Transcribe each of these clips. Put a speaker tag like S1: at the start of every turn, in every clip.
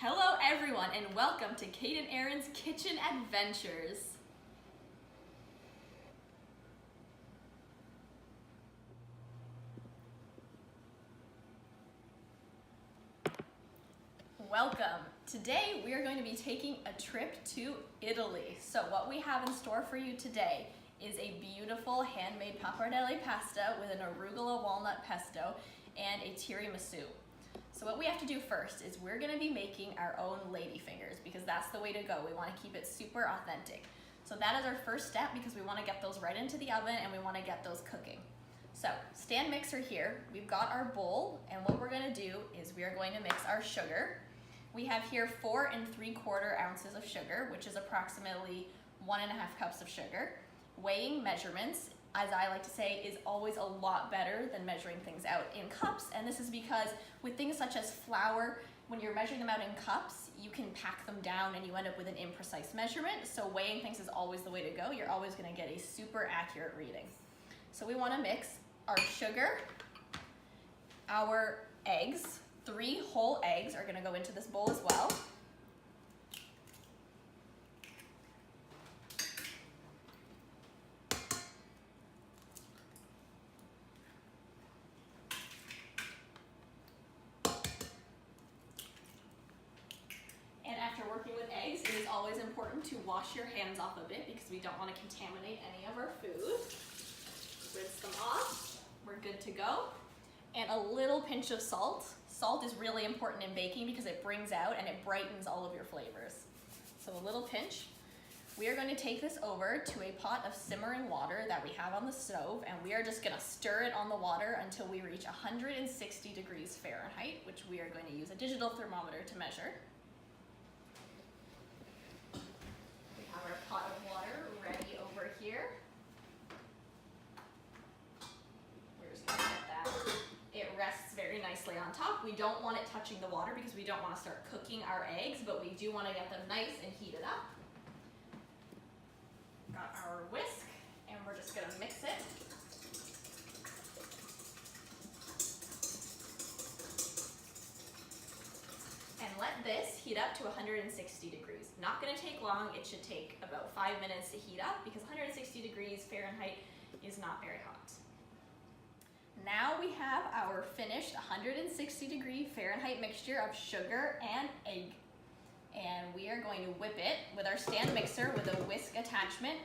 S1: Hello everyone and welcome to Kate and Erin's Kitchen Adventures. Welcome. Today we are going to be taking a trip to Italy. So what we have in store for you today is a beautiful handmade pappardelle pasta with an arugula walnut pesto and a tiramisu. So what we have to do first is we're gonna be making our own ladyfingers because that's the way to go. We wanna keep it super authentic. So that is our first step because we wanna get those right into the oven and we wanna get those cooking. So stand mixer here, we've got our bowl, and what we're gonna do is we are going to mix our sugar. We have here 4 3/4 ounces of sugar, which is approximately 1.5 cups of sugar. Weighing measurements, as I like to say, is always a lot better than measuring things out in cups, and this is because with things such as flour, when you're measuring them out in cups, you can pack them down and you end up with an imprecise measurement, so weighing things is always the way to go. You're always gonna get a super accurate reading. So we wanna mix our sugar, our eggs, 3 whole eggs are gonna go into this bowl as well. After working with eggs, it is always important to wash your hands off of it because we don't want to contaminate any of our food. Rinse them off. We're good to go. And a little pinch of salt. Salt is really important in baking because it brings out and it brightens all of your flavors. So a little pinch. We are going to take this over to a pot of simmering water that we have on the stove, and we are just going to stir it on the water until we reach 160 degrees Fahrenheit, which we are going to use a digital thermometer to measure. Our pot of water ready over here. We're just gonna get that. It rests very nicely on top. We don't want it touching the water because we don't want to start cooking our eggs, but we do want to get them nice and heated up. Got our whisk, and we're just gonna mix it. And let this heat up to 160 degrees. Not gonna take long, it should take about 5 minutes to heat up because 160 degrees Fahrenheit is not very hot. Now we have our finished 160 degree Fahrenheit mixture of sugar and egg. And we are going to whip it with our stand mixer with a whisk attachment.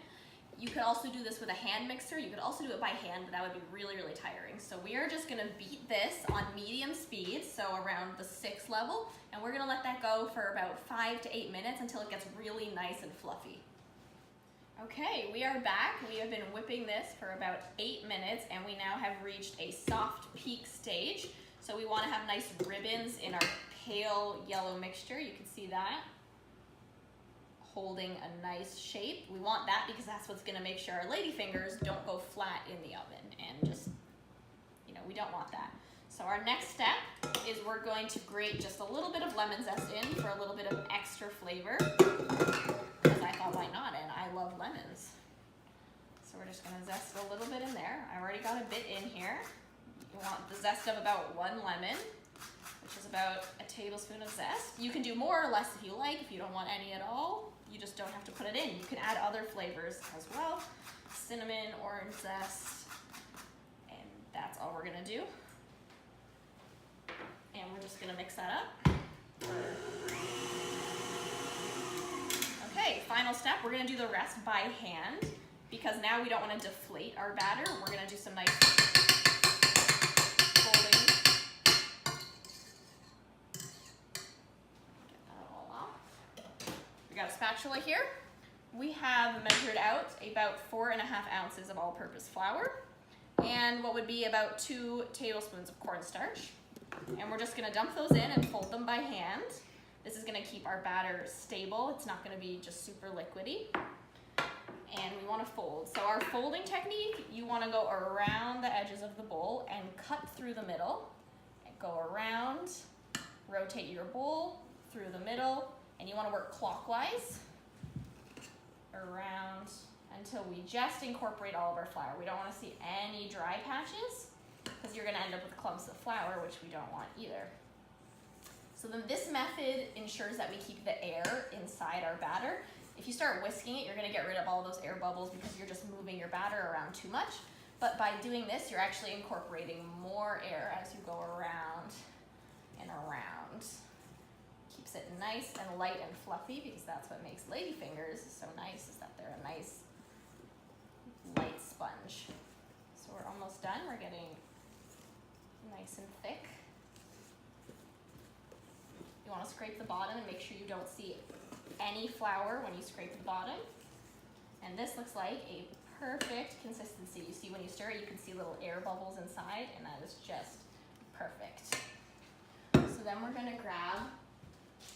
S1: You could also do this with a hand mixer. You could also do it by hand, but that would be really, really tiring. So we are just gonna beat this on medium speed, so around the 6 level, and we're gonna let that go for about 5 to 8 minutes until it gets really nice and fluffy. Okay, we are back. We have been whipping this for about 8 minutes, and we now have reached a soft peak stage. So we wanna have nice ribbons in our pale yellow mixture. You can see that. Holding a nice shape. We want that because that's what's gonna make sure our ladyfingers don't go flat in the oven and just, we don't want that. So our next step is we're going to grate just a little bit of lemon zest in for a little bit of extra flavor. Because I thought, why not? And I love lemons. So we're just gonna zest a little bit in there. I already got a bit in here. You want the zest of about 1 lemon, which is about a tablespoon of zest. You can do more or less if you like. If you don't want any at all, you just don't have to put it in. You can add other flavors as well. Cinnamon, orange zest, and that's all we're gonna do. And we're just gonna mix that up. Okay, final step, we're gonna do the rest by hand because now we don't wanna deflate our batter. We're gonna do some nice got a spatula here. We have measured out about 4.5 ounces of all-purpose flour and what would be about 2 tablespoons of cornstarch. And we're just gonna dump those in and fold them by hand. This is gonna keep our batter stable. It's not gonna be just super liquidy. And we wanna fold. So our folding technique, you wanna go around the edges of the bowl and cut through the middle. And go around, rotate your bowl through the middle, and you want to work clockwise around until we just incorporate all of our flour. We don't want to see any dry patches because you're going to end up with clumps of flour, which we don't want either. So then this method ensures that we keep the air inside our batter. If you start whisking it, you're gonna get rid of all those air bubbles because you're just moving your batter around too much. But by doing this, you're actually incorporating more air as you go around and around. Keeps it nice and light and fluffy because that's what makes ladyfingers so nice, is that they're a nice light sponge. So we're almost done. We're getting nice and thick. You want to scrape the bottom and make sure you don't see any flour when you scrape the bottom. And this looks like a perfect consistency. You see when you stir it, you can see little air bubbles inside, and that is just perfect. So then we're gonna grab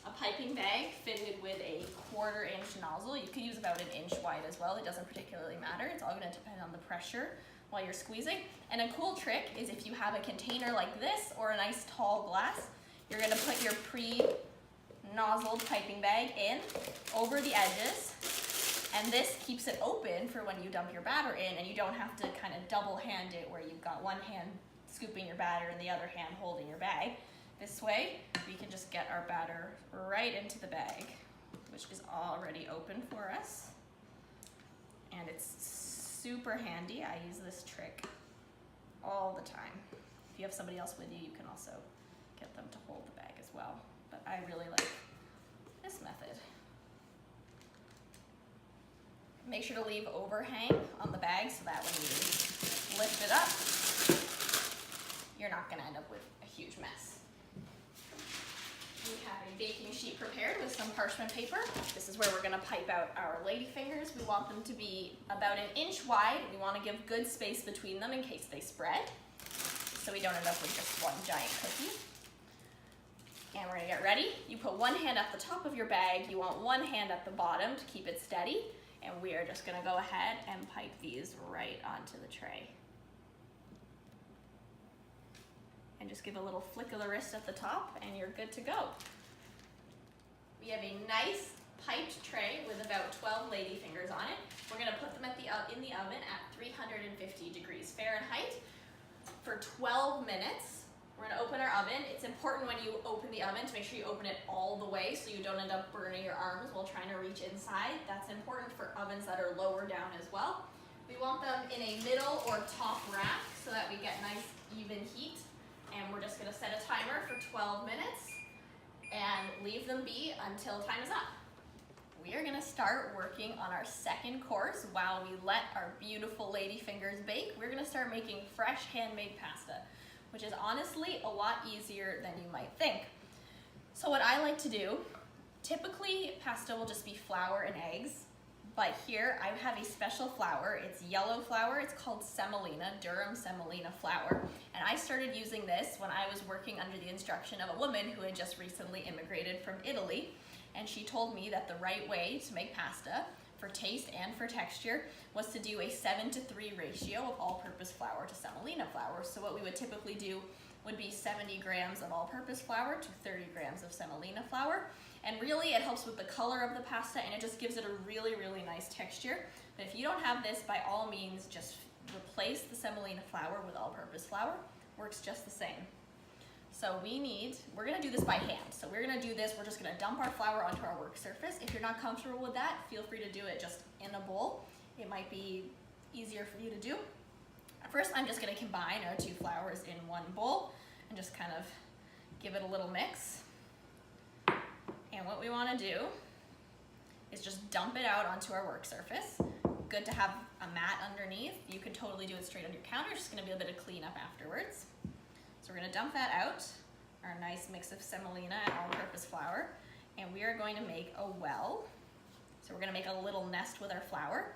S1: a piping bag fitted with a 1/4 inch nozzle. You could use about 1 inch wide as well. It doesn't particularly matter. It's all gonna depend on the pressure while you're squeezing. And a cool trick is if you have a container like this or a nice tall glass, you're gonna put your pre-nozzled piping bag in over the edges, and this keeps it open for when you dump your batter in, and you don't have to kind of double hand it where you've got one hand scooping your batter and the other hand holding your bag. This way, we can just get our batter right into the bag, which is already open for us. And it's super handy. I use this trick all the time. If you have somebody else with you, you can also get them to hold the bag as well. But I really like this method. Make sure to leave overhang on the bag so that when you lift it up, you're not gonna end up with a huge mess. We have a baking sheet prepared with some parchment paper. This is where we're gonna pipe out our ladyfingers. We want them to be about 1 inch wide. We wanna give good space between them in case they spread, so we don't end up with just one giant cookie. And we're gonna get ready. You put one hand at the top of your bag. You want one hand at the bottom to keep it steady. And we are just gonna go ahead and pipe these right onto the tray. And just give a little flick of the wrist at the top and you're good to go. We have a nice piped tray with about 12 ladyfingers on it. We're gonna put them in the oven at 350 degrees Fahrenheit for 12 minutes. We're gonna open our oven. It's important when you open the oven to make sure you open it all the way so you don't end up burning your arms while trying to reach inside. That's important for ovens that are lower down as well. We want them in a middle or top rack so that we get nice even heat. And we're just gonna set a timer for 12 minutes and leave them be until time is up. We are gonna start working on our second course while we let our beautiful ladyfingers bake. We're gonna start making fresh handmade pasta, which is honestly a lot easier than you might think. So what I like to do, typically pasta will just be flour and eggs, but here I have a special flour. It's yellow flour. It's called semolina, Durham semolina flour. And I started using this when I was working under the instruction of a woman who had just recently immigrated from Italy. And she told me that the right way to make pasta for taste and for texture was to do a 7:3 ratio of all-purpose flour to semolina flour. So what we would typically do would be 70 grams of all-purpose flour to 30 grams of semolina flour. And really it helps with the color of the pasta and it just gives it a really, really nice texture. But if you don't have this, by all means, just replace the semolina flour with all-purpose flour. Works just the same. So we're gonna do this by hand. So we're gonna do this, we're just gonna dump our flour onto our work surface. If you're not comfortable with that, feel free to do it just in a bowl. It might be easier for you to do. First, I'm just gonna combine our two flours in one bowl and just kind of give it a little mix. And what we wanna do is just dump it out onto our work surface. Good to have a mat underneath. You can totally do it straight on your counter. It's just gonna be a bit of cleanup afterwards. So we're gonna dump that out, our nice mix of semolina and all-purpose flour, and we are going to make a well. So we're gonna make a little nest with our flour.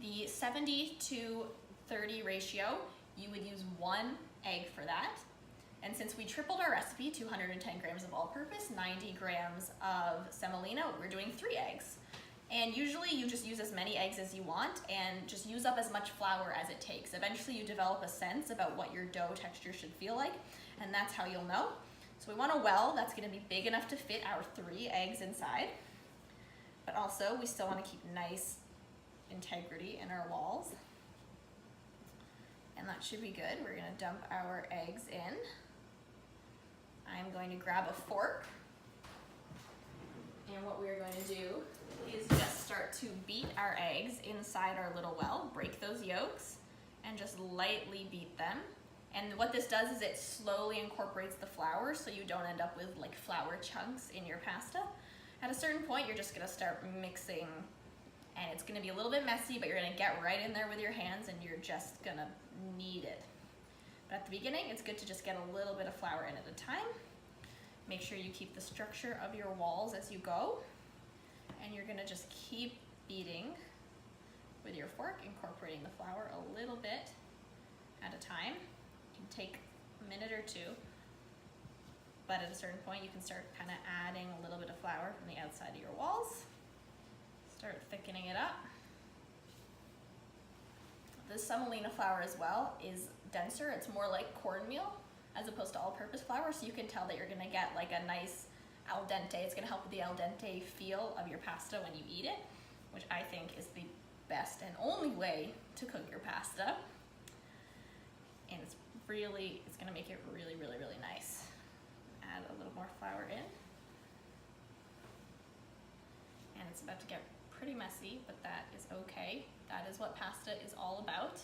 S1: The 70:30 ratio, you would use 1 egg for that. And since we tripled our recipe, 210 grams of all-purpose, 90 grams of semolina, we're doing 3 eggs. And usually you just use as many eggs as you want and just use up as much flour as it takes. Eventually you develop a sense about what your dough texture should feel like, and that's how you'll know. So we want a well that's gonna be big enough to fit our 3 eggs inside, but also we still wanna keep nice integrity in our walls. And that should be good. We're gonna dump our eggs in. I'm going to grab a fork And what we're going to do is just start to beat our eggs inside our little well, break those yolks, and just lightly beat them. And what this does is it slowly incorporates the flour so you don't end up with like flour chunks in your pasta. At a certain point, you're just gonna start mixing, and it's gonna be a little bit messy, but you're gonna get right in there with your hands and you're just gonna knead it. But at the beginning, it's good to just get a little bit of flour in at a time. Make sure you keep the structure of your walls as you go. And you're gonna just keep beating with your fork, incorporating the flour a little bit at a time. It can take a minute or two, but at a certain point you can start kind of adding a little bit of flour from the outside of your walls. Start thickening it up. The semolina flour as well is denser. It's more like cornmeal as opposed to all-purpose flour, so you can tell that you're gonna get like a nice al dente. It's gonna help with the al dente feel of your pasta when you eat it, which I think is the best and only way to cook your pasta. And it's gonna make it really, really, really nice. Add a little more flour in. And it's about to get pretty messy, but that is okay. That is what pasta is all about.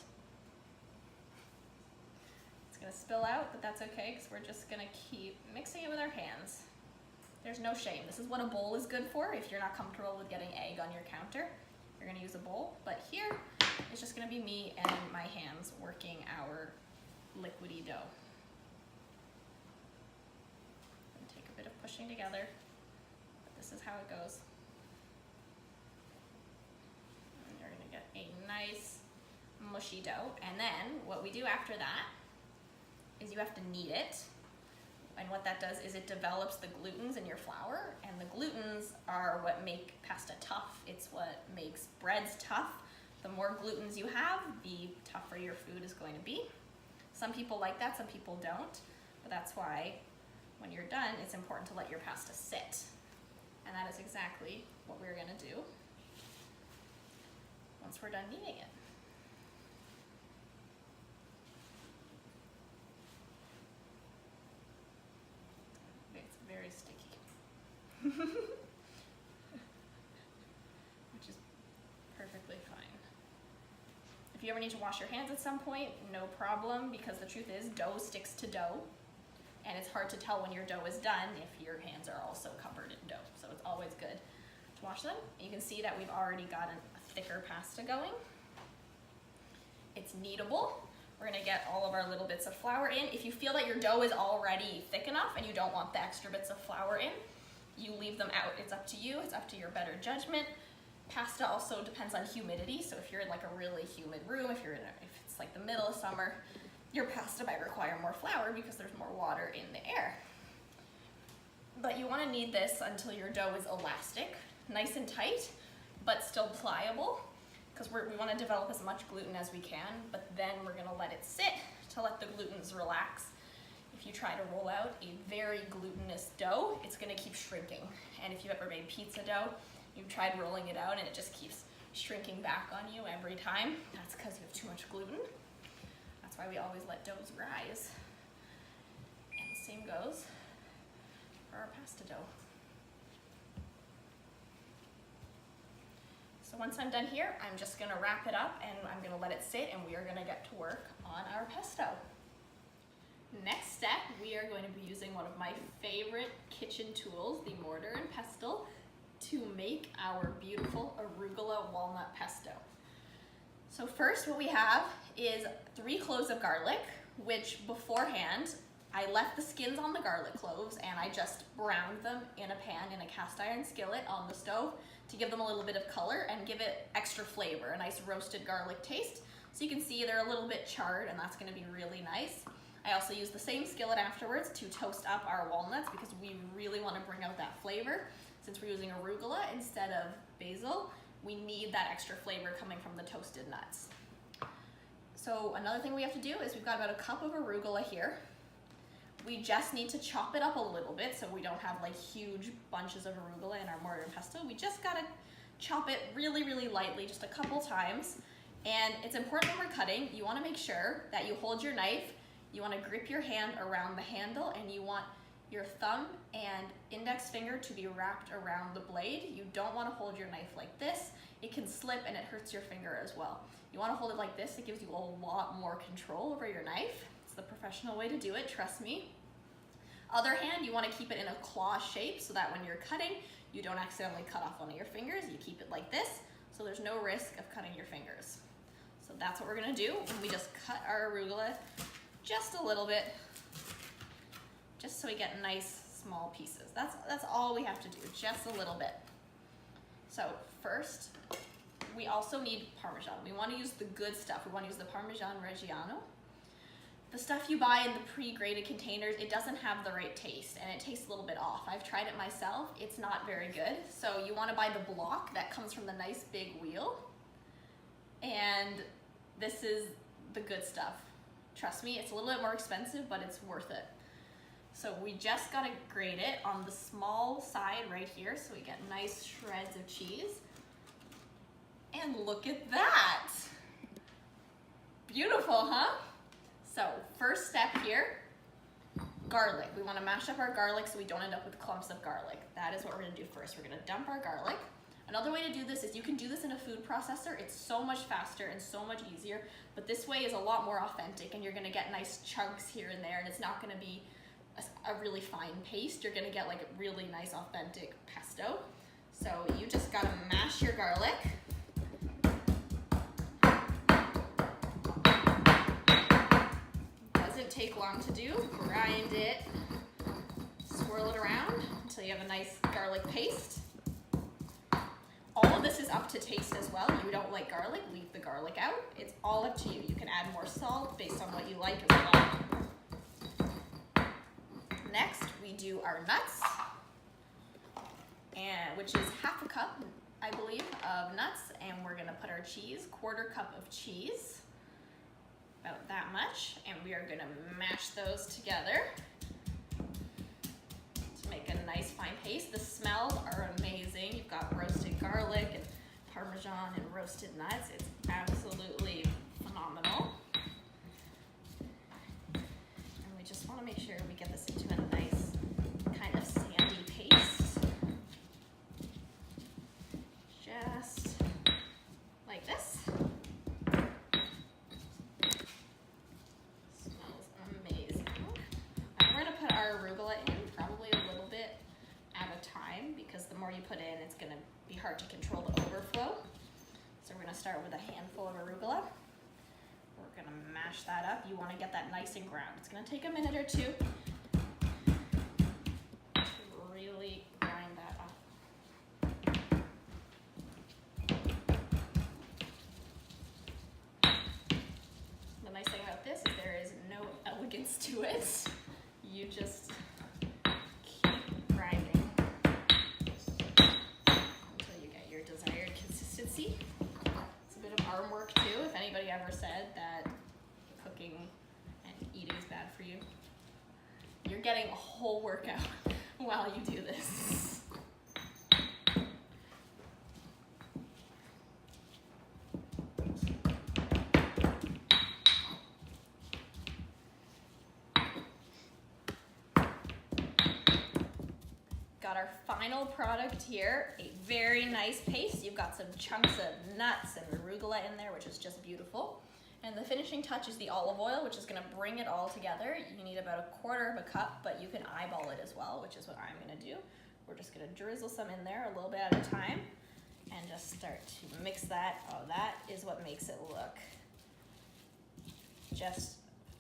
S1: It's gonna spill out, but that's okay because we're just gonna keep mixing it with our hands. There's no shame. This is what a bowl is good for. If you're not comfortable with getting egg on your counter, you're gonna use a bowl. But here, it's just gonna be me and my hands working our liquidy dough. And take a bit of pushing together, but this is how it goes. And you're gonna get a nice mushy dough. And then what we do after that is you have to knead it. And what that does is it develops the glutens in your flour, and the glutens are what make pasta tough. It's what makes breads tough. The more glutens you have, the tougher your food is going to be. Some people like that, some people don't, but that's why when you're done, it's important to let your pasta sit. And that is exactly what we're gonna do once we're done kneading it. Very sticky, which is perfectly fine. If you ever need to wash your hands at some point, no problem, because the truth is dough sticks to dough, and it's hard to tell when your dough is done if your hands are also covered in dough, so it's always good to wash them. You can see that we've already got a thicker pasta going. It's kneadable. We're gonna get all of our little bits of flour in. If you feel that your dough is already thick enough and you don't want the extra bits of flour in, you leave them out. It's up to you, it's up to your better judgment. Pasta also depends on humidity, so if you're in like a really humid room, if it's like the middle of summer, your pasta might require more flour because there's more water in the air. But you wanna knead this until your dough is elastic, nice and tight, but still pliable, because we want to develop as much gluten as we can, but then we're going to let it sit to let the glutens relax. If you try to roll out a very glutinous dough, it's going to keep shrinking. And if you've ever made pizza dough, you've tried rolling it out and it just keeps shrinking back on you every time. That's because you have too much gluten. That's why we always let doughs rise. And the same goes for our pasta dough. So once I'm done here, I'm just gonna wrap it up and I'm gonna let it sit, and we are gonna get to work on our pesto. Next step, we are going to be using one of my favorite kitchen tools, the mortar and pestle, to make our beautiful arugula walnut pesto. So first what we have is 3 cloves of garlic, which beforehand, I left the skins on the garlic cloves and I just browned them in a pan in a cast iron skillet on the stove to give them a little bit of color and give it extra flavor, a nice roasted garlic taste. So you can see they're a little bit charred, and that's gonna be really nice. I also use the same skillet afterwards to toast up our walnuts because we really wanna bring out that flavor. Since we're using arugula instead of basil, we need that extra flavor coming from the toasted nuts. So another thing we have to do is we've got about a cup of arugula here. We just need to chop it up a little bit so we don't have like huge bunches of arugula in our mortar and pesto. We just gotta chop it really, really lightly, just a couple times. And it's important when we're cutting, you wanna make sure that you hold your knife, you wanna grip your hand around the handle, and you want your thumb and index finger to be wrapped around the blade. You don't want to hold your knife like this. It can slip and it hurts your finger as well. You want to hold it like this. It gives you a lot more control over your knife. It's the professional way to do it, trust me. Other hand, you want to keep it in a claw shape so that when you're cutting, you don't accidentally cut off one of your fingers. You keep it like this, so there's no risk of cutting your fingers. So that's what we're gonna do. And we just cut our arugula just a little bit, just so we get nice small pieces. That's all we have to do, just a little bit. So first, we also need Parmesan. We want to use the good stuff. We want to use the Parmesan Reggiano. The stuff you buy in the pre-grated containers, it doesn't have the right taste and it tastes a little bit off. I've tried it myself, it's not very good. So you want to buy the block that comes from the nice big wheel. And this is the good stuff. Trust me, it's a little bit more expensive, but it's worth it. So we just gotta grate it on the small side right here so we get nice shreds of cheese. And look at that! Beautiful, huh? So first step here, garlic. We wanna mash up our garlic so we don't end up with clumps of garlic. That is what we're gonna do first. We're gonna dump our garlic. Another way to do this is you can do this in a food processor. It's so much faster and so much easier, but this way is a lot more authentic and you're gonna get nice chunks here and there and it's not gonna be a really fine paste. You're gonna get like a really nice authentic pesto. So you just gotta mash your garlic. Doesn't take long to do. Grind it, swirl it around until you have a nice garlic paste. All of this is up to taste as well. You don't like garlic, leave the garlic out. It's all up to you. You can add more salt based on what you like as well. Next, we do our nuts, which is half a cup, I believe, of nuts, and we're gonna put our cheese, 1/4 cup of cheese, about that much, and we are gonna mash those together to make a nice fine paste. The smells are amazing. You've got roasted garlic and Parmesan and roasted nuts. It's absolutely phenomenal. And we just wanna make sure we get this into a nice kind of sandy paste. Just like this. Smells amazing. And we're gonna put our arugula in probably a little bit at a time because the more you put in, it's gonna be hard to control the overflow. So we're gonna start with a handful of arugula. We're gonna mash that up. You wanna get that nice and ground. It's gonna take a minute or two to really grind that up. The nice thing about this is there is no elegance to it. You just keep grinding until you get your desired consistency. It's a bit of arm work too. If anybody ever said that cooking and eating is bad for you, you're getting a whole workout while you do this. Got our final product here, a very nice paste. You've got some chunks of nuts and arugula in there, which is just beautiful. And the finishing touch is the olive oil, which is gonna bring it all together. You need about 1/4 cup, but you can eyeball it as well, which is what I'm gonna do. We're just gonna drizzle some in there a little bit at a time and just start to mix that. Oh, that is what makes it look just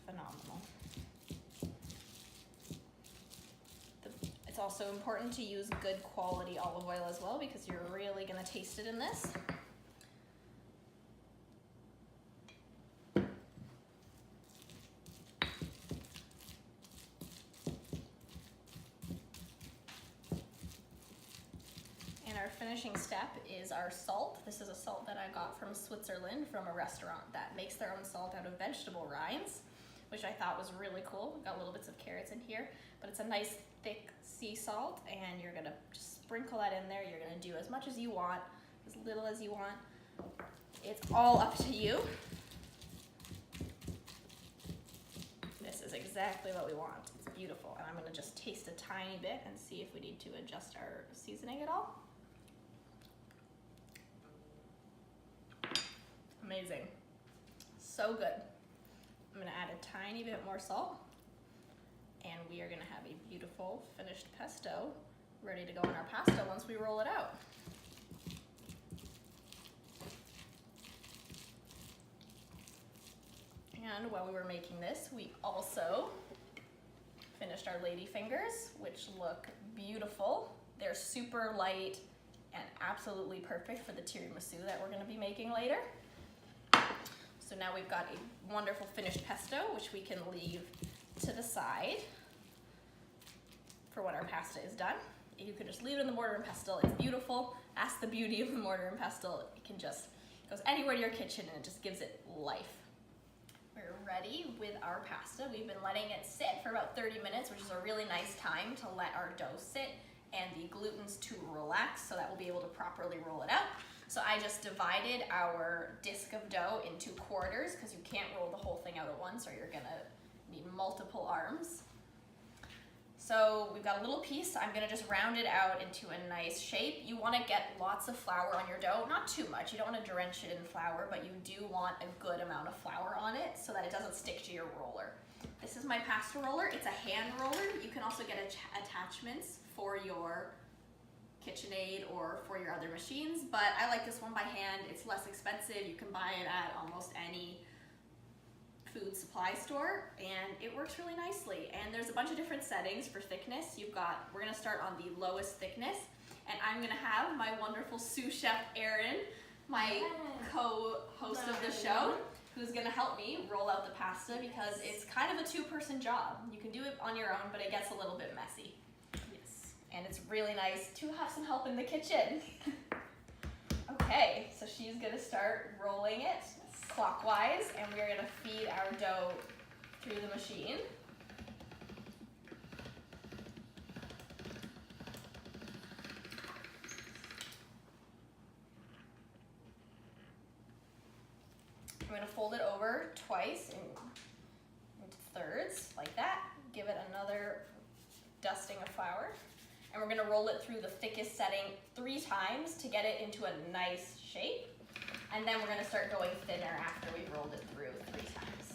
S1: phenomenal. It's also important to use good quality olive oil as well because you're really gonna taste it in this. And our finishing step is our salt. This is a salt that I got from Switzerland from a restaurant that makes their own salt out of vegetable rinds, which I thought was really cool. We've got little bits of carrots in here, but it's a nice thick sea salt, and you're gonna just sprinkle that in there. You're gonna do as much as you want, as little as you want. It's all up to you. This is exactly what we want. It's beautiful. And I'm gonna just taste a tiny bit and see if we need to adjust our seasoning at all. Amazing, so good. I'm gonna add a tiny bit more salt, and we are gonna have a beautiful finished pesto ready to go in our pasta once we roll it out. And while we were making this, we also finished our lady fingers, which look beautiful. They're super light and absolutely perfect for the tiramisu that we're gonna be making later. So now we've got a wonderful finished pesto, which we can leave to the side for when our pasta is done. You could just leave it in the mortar and pestle. It's beautiful. That's the beauty of the mortar and pestle. It goes anywhere in your kitchen and it just gives it life. We're ready with our pasta. We've been letting it sit for about 30 minutes, which is a really nice time to let our dough sit and the glutens to relax so that we'll be able to properly roll it out. So I just divided our disc of dough into quarters because you can't roll the whole thing out at once or you're gonna need multiple arms. So we've got a little piece. I'm gonna just round it out into a nice shape. You wanna get lots of flour on your dough, not too much. You don't wanna drench it in flour, but you do want a good amount of flour on it so that it doesn't stick to your roller. This is my pasta roller. It's a hand roller. You can also get attachments for your KitchenAid or for your other machines, but I like this one by hand. It's less expensive. You can buy it at almost any food supply store, and it works really nicely. And there's a bunch of different settings for thickness. We're gonna start on the lowest thickness, and I'm gonna have my wonderful sous chef Erin, my co-host of the show, who's gonna help me roll out the pasta because it's kind of a two-person job. You can do it on your own, but it gets a little bit messy. And it's really nice to have some help in the kitchen. Okay, so she's gonna start rolling it clockwise, and we're gonna feed our dough through the machine. I'm gonna fold it over twice into thirds, like that. Give it another dusting of flour. And we're gonna roll it through the thickest setting 3 times to get it into a nice shape. And then we're gonna start going thinner after we've rolled it through 3 times.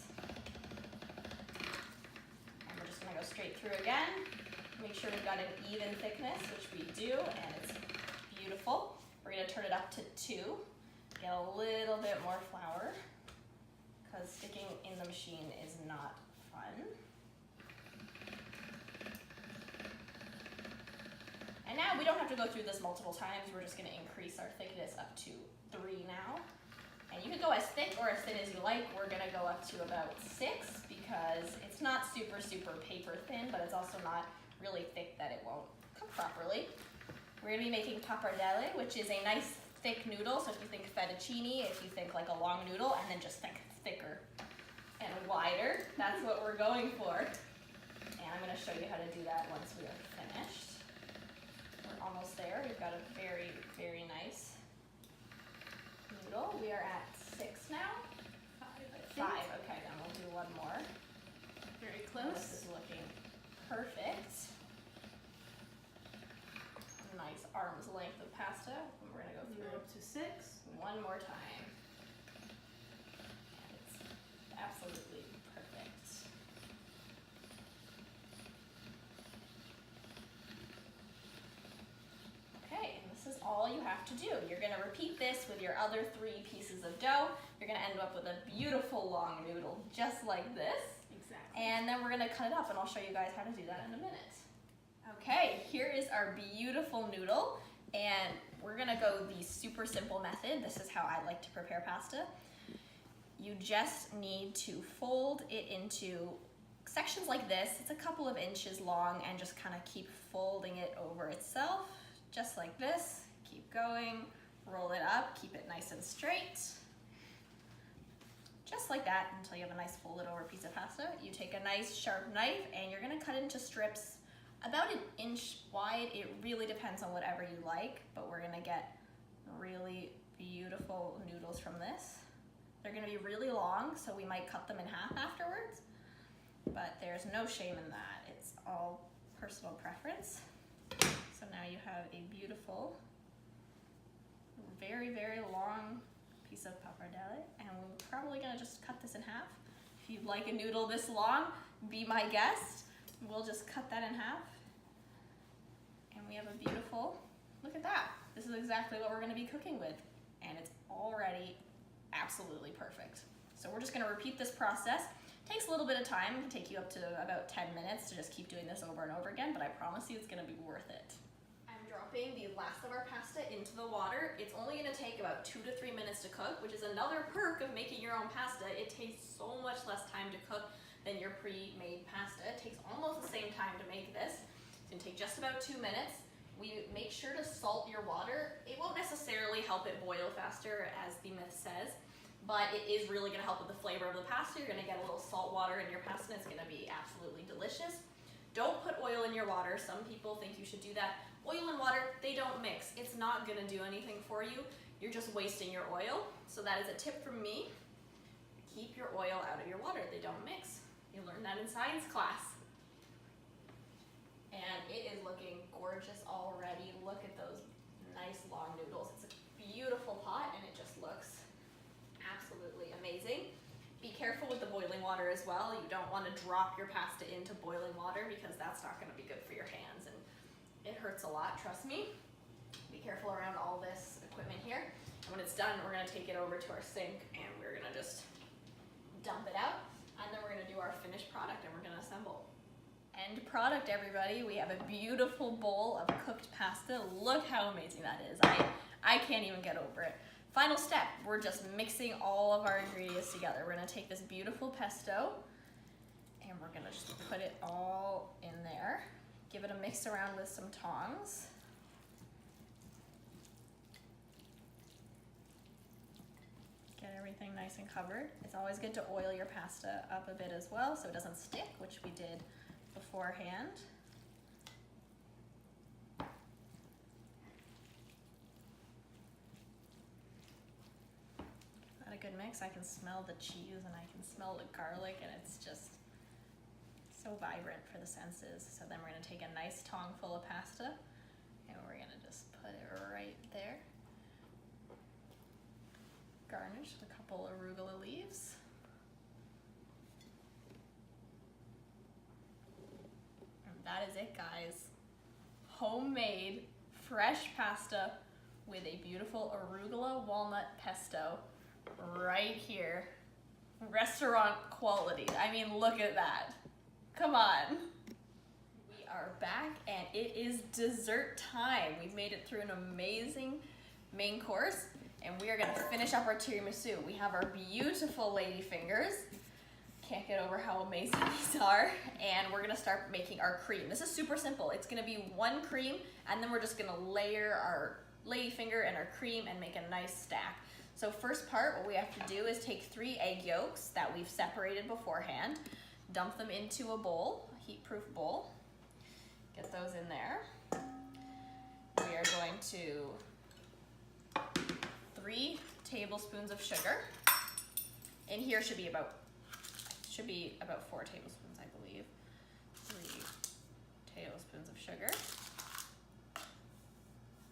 S1: And we're just gonna go straight through again. Make sure we've got an even thickness, which we do, and it's beautiful. We're gonna turn it up to 2. Get a little bit more flour, because sticking in the machine is not fun. And now we don't have to go through this multiple times. We're just gonna increase our thickness up to 3 now. And you can go as thick or as thin as you like. We're gonna go up to about 6 because it's not super, super paper thin, but it's also not really thick that it won't cook properly. We're gonna be making pappardelle, which is a nice thick noodle. So if you think fettuccine, if you think like a long noodle, and then just think thicker and wider, that's what we're going for. And I'm gonna show you how to do that once we are finished. Almost there. We've got a very, very nice noodle. We are at 6 now. 5, okay, then we'll do one more.
S2: Very close.
S1: This is looking perfect. Nice arm's length of pasta. And we're gonna go through
S2: up to 6.
S1: one more time. And it's absolutely perfect. Okay, and this is all you have to do. You're gonna repeat this with your other 3 pieces of dough. You're gonna end up with a beautiful long noodle, just like this.
S2: Exactly.
S1: And then we're gonna cut it up, and I'll show you guys how to do that in a minute. Okay, here is our beautiful noodle, and we're gonna go the super simple method. This is how I like to prepare pasta. You just need to fold it into sections like this. It's a couple of inches long, and just kind of keep folding it over itself, just like this. Keep going, roll it up, keep it nice and straight. Just like that until you have a nice folded over piece of pasta. You take a nice sharp knife and you're gonna cut it into strips about 1 inch wide. It really depends on whatever you like, but we're gonna get really beautiful noodles from this. They're gonna be really long, so we might cut them in half afterwards, but there's no shame in that. It's it's all personal preference. So now you have a beautiful, very, very long piece of pappardelle, and we're probably gonna just cut this in half. If you'd like a noodle this long, be my guest. We'll just cut that in half. And we have a beautiful, look at that. This is exactly what we're gonna be cooking with, and it's already absolutely perfect. So we're just gonna repeat this process. Takes a little bit of time, it can take you up to about 10 minutes to just keep doing this over and over again, but I promise you it's gonna be worth it. I'm dropping the last of our pasta into the water. It's only gonna take about 2 to 3 minutes to cook, which is another perk of making your own pasta. It takes so much less time to cook than your pre-made pasta. It takes almost the same time to make this. It's gonna take just about 2 minutes. We make sure to salt your water. It won't necessarily help it boil faster, as the myth says, but it is really gonna help with the flavor of the pasta. You're gonna get a little salt water in your pasta, and it's gonna be absolutely delicious. Don't put oil in your water. Some people think you should do that. Oil and water, they don't mix. It's not gonna do anything for you. You're just wasting your oil. So that is a tip from me. Keep your oil out of your water. They don't mix. You learned that in science class. And it is looking gorgeous already. Look at those nice long noodles. It's a beautiful pot, and it just looks absolutely amazing. Be careful with the boiling water as well. You don't want to drop your pasta into boiling water, because that's not going to be good for your hands, and it hurts a lot, trust me. Be careful around all this equipment here. And when it's done, we're going to take it over to our sink, and we're going to just dump it out, and then we're going to do our finished product, and we're going to assemble. End product, everybody. We have a beautiful bowl of cooked pasta. Look how amazing that is. I can't even get over it. Final step, we're just mixing all of our ingredients together. We're gonna take this beautiful pesto, and we're gonna just put it all in there. Give it a mix around with some tongs. Get everything nice and covered. It's always good to oil your pasta up a bit as well so it doesn't stick, which we did beforehand. A good mix. I can smell the cheese and I can smell the garlic, and it's just so vibrant for the senses. So then we're going to take a nice tong full of pasta, and we're going to just put it right there. Garnish with a couple arugula leaves. And that is it, guys. Homemade fresh pasta with a beautiful arugula walnut pesto right here. Restaurant quality. I mean, look at that. Come on. We are back, and it is dessert time. We've made it through an amazing main course, and we are gonna finish up our tiramisu. We have our beautiful lady fingers. Can't get over how amazing these are. And we're gonna start making our cream. This is super simple. It's gonna be one cream, and then we're just gonna layer our lady finger and our cream and make a nice stack. So first part, what we have to do is take 3 egg yolks that we've separated beforehand, dump them into a bowl, a heat-proof bowl. Get those in there. We are going to 3 tablespoons of sugar. In here should be about 4 tablespoons, I believe. 3 tablespoons of sugar.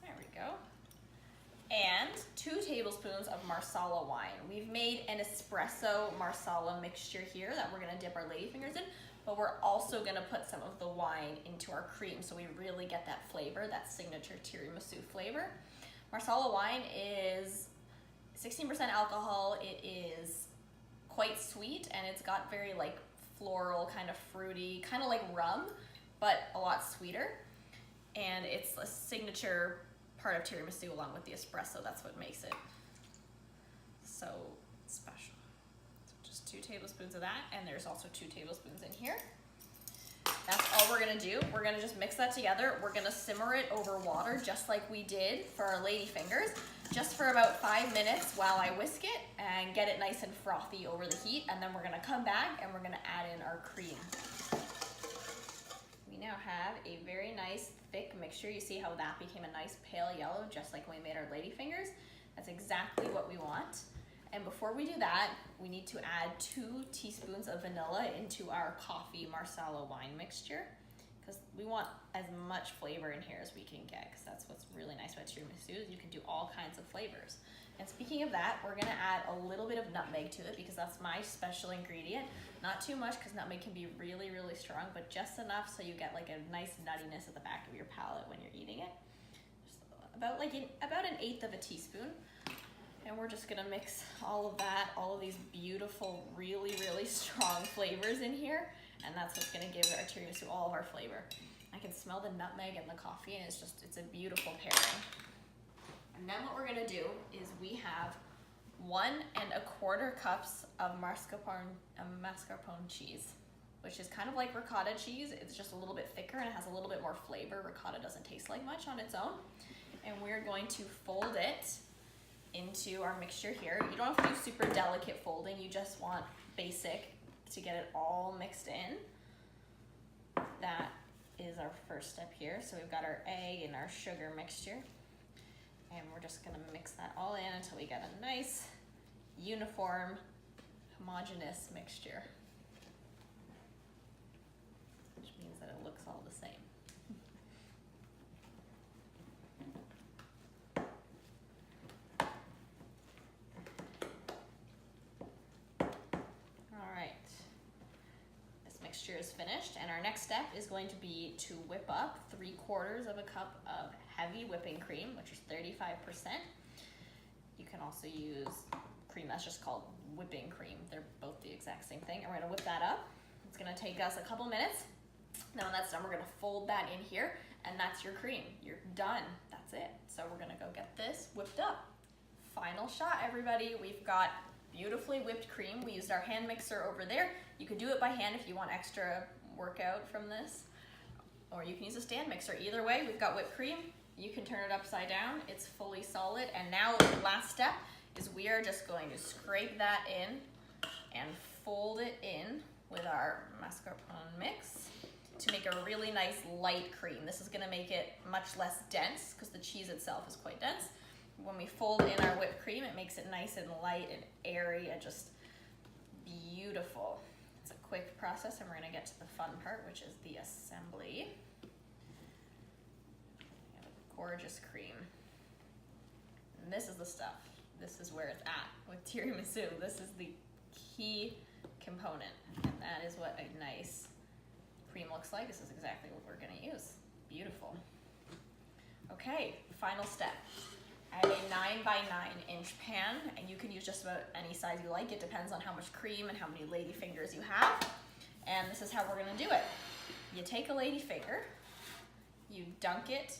S1: There we go. And 2 tablespoons of marsala wine. We've made an espresso marsala mixture here that we're gonna dip our ladyfingers in, but we're also gonna put some of the wine into our cream so we really get that flavor, that signature tiramisu flavor. Marsala wine is 16% alcohol. It is quite sweet, and it's got very like floral, kind of fruity, kind of like rum, but a lot sweeter. And it's a signature part of tiramisu along with the espresso. That's what makes it so special. So just 2 tablespoons of that, and there's also 2 tablespoons in here. That's all we're gonna do. We're gonna just mix that together. We're gonna simmer it over water just like we did for our lady fingers, just for about 5 minutes while I whisk it and get it nice and frothy over the heat, and then we're gonna come back and we're gonna add in our cream. We now have a very nice thick mixture. You see how that became a nice pale yellow, just like when we made our lady fingers. That's exactly what we want. And before we do that, we need to add 2 teaspoons of vanilla into our coffee marsala wine mixture. because we want as much flavor in here as we can get, because that's what's really nice about tiramisu is you can do all kinds of flavors. And speaking of that, we're gonna add a little bit of nutmeg to it because that's my special ingredient. Not too much because nutmeg can be really, really strong, but just enough so you get like a nice nuttiness at the back of your palate when you're eating it. Just about an eighth of a teaspoon. And we're just gonna mix all of that, all of these beautiful, really, really strong flavors in here. And that's what's gonna give our tiramisu all of our flavor. I can smell the nutmeg and the coffee, and it's a beautiful pairing. And then what we're gonna do is we have 1 1/4 cups of mascarpone cheese, which is kind of like ricotta cheese. It's just a little bit thicker and it has a little bit more flavor. Ricotta doesn't taste like much on its own. And we're going to fold it into our mixture here. You don't have to do super delicate folding, you just want basic to get it all mixed in. That is our first step here. So we've got our egg and our sugar mixture. And we're just gonna mix that all in until we get a nice, uniform, homogeneous mixture. Which means that it looks all the same. All right, this mixture is finished, and our next step is going to be to whip up 3/4 of a cup of heavy whipping cream, which is 35%. You can also use cream that's just called whipping cream. They're both the exact same thing. And we're gonna whip that up. It's gonna take us a couple minutes. Then when that's done, we're gonna fold that in here, and that's your cream. You're done, that's it. So we're gonna go get this whipped up. Final shot, everybody. We've got beautifully whipped cream. We used our hand mixer over there. You could do it by hand if you want extra workout from this, or you can use a stand mixer. Either way, we've got whipped cream. You can turn it upside down, it's fully solid. And now the last step is we are just going to scrape that in and fold it in with our mascarpone mix to make a really nice light cream. This is gonna make it much less dense because the cheese itself is quite dense. When we fold in our whipped cream, it makes it nice and light and airy and just beautiful. It's a quick process, and we're gonna get to the fun part, which is the assembly. Gorgeous cream. And this is the stuff. This is where it's at with tiramisu. This is the key component, and that is what a nice cream looks like. This is exactly what we're gonna use. Beautiful. Okay, final step. I have a 9 by 9 inch pan, and you can use just about any size you like. It depends on how much cream and how many lady fingers you have. And this is how we're gonna do it. You take a lady finger, you dunk it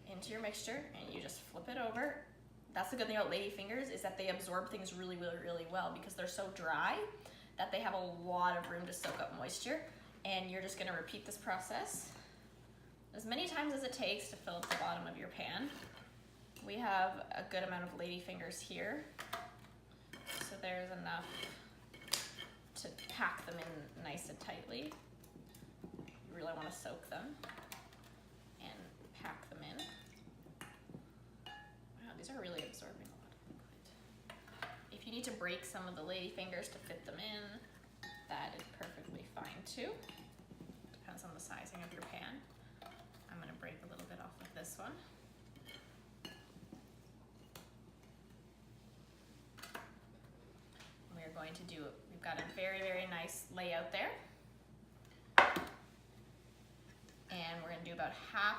S1: into your mixture, and you just flip it over. That's the good thing about lady fingers, is that they absorb things really, really, really well because they're so dry that they have a lot of room to soak up moisture. And you're just gonna repeat this process as many times as it takes to fill up the bottom of your pan. We have a good amount of lady fingers here, so there's enough to pack them in nice and tightly. You really wanna soak them and pack them in. These are really absorbing a lot of liquid. If you need to break some of the lady fingers to fit them in, that is perfectly fine too. Depends on the sizing of your pan. I'm gonna break a little bit off of this one. We're going to do, we've got a very, very nice layout there. And we're gonna do about half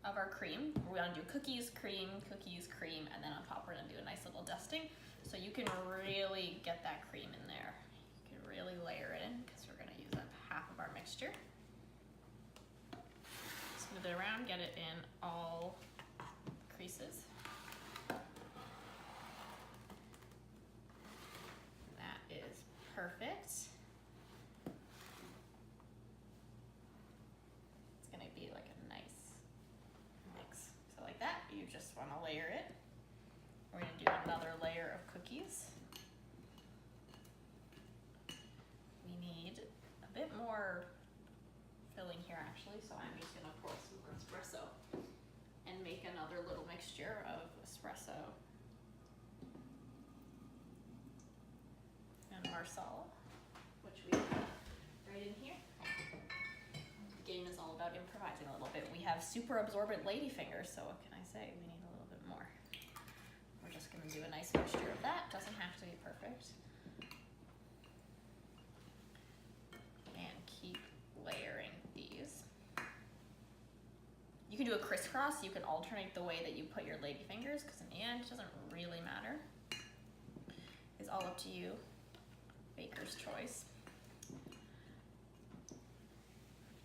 S1: of our cream. We're gonna do cookies, cream, and then on top we're gonna do a nice little dusting. So you can really get that cream in there. You can really layer it in because we're gonna use up half of our mixture. Smooth it around, get it in all creases. That is perfect. It's gonna be like a nice mix. So like that, you just wanna layer it. We're gonna do another layer of cookies. We need a bit more filling here actually, so I'm just gonna pour some espresso and make another little mixture of espresso and marsala, which we have right in here. The game is all about about improvising a little bit. We have super absorbent ladyfingers, so what can I say? We need a little bit more. We're just gonna do a nice mixture of that. Doesn't have to be perfect. And keep layering these. You can do a crisscross. You can alternate the way that you put your ladyfingers, because in the end, it doesn't really matter. It's all up to you. Baker's choice.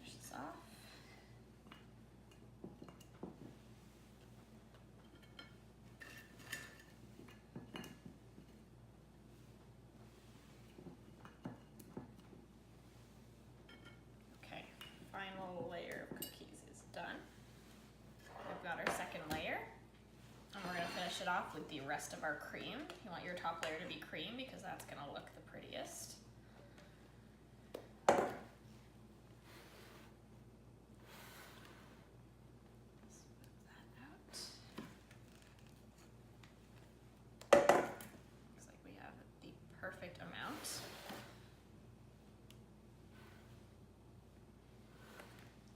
S1: Finish this off. Okay, final layer of cookies is done. We've got our second layer. And we're gonna finish it off with the rest of our cream. You want your top layer to be cream because that's gonna look the prettiest. Smooth that out. Looks like we have the perfect amount.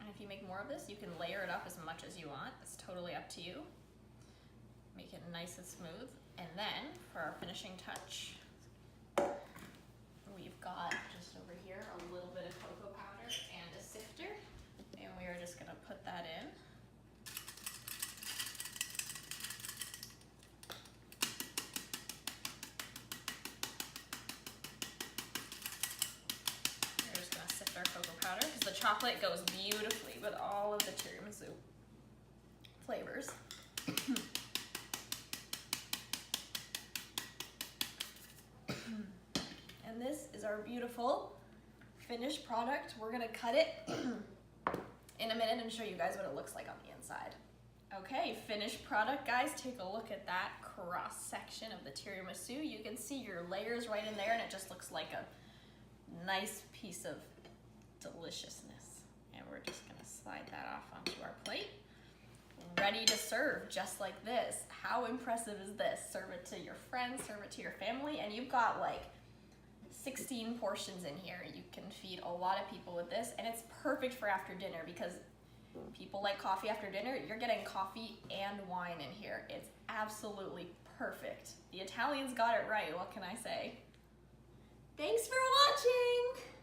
S1: And if you make more of this, you can layer it up as much as you want. It's totally up to you. Make it nice and smooth. And then for our finishing touch, we've got just over here a little bit of cocoa powder and a sifter. And we are just gonna put that in. We're just gonna sift our cocoa powder because the chocolate goes beautifully with all of the tiramisu flavors. And this is our beautiful finished product. We're gonna cut it in a minute and show you guys what it looks like on the inside. Okay, finished product, guys. Take a look at that cross section of the tiramisu. You can see your layers right in there, and it just looks like a nice piece of deliciousness. And we're just gonna slide that off onto our plate. Ready to serve, just like this. How impressive is this? Serve it to your friends, serve it to your family, and you've got like 16 portions in here. You can feed a lot of people with this, and it's perfect for after dinner because people like coffee after dinner. You're getting coffee and wine in here. It's absolutely perfect. The Italians got it right, what can I say? Thanks for watching!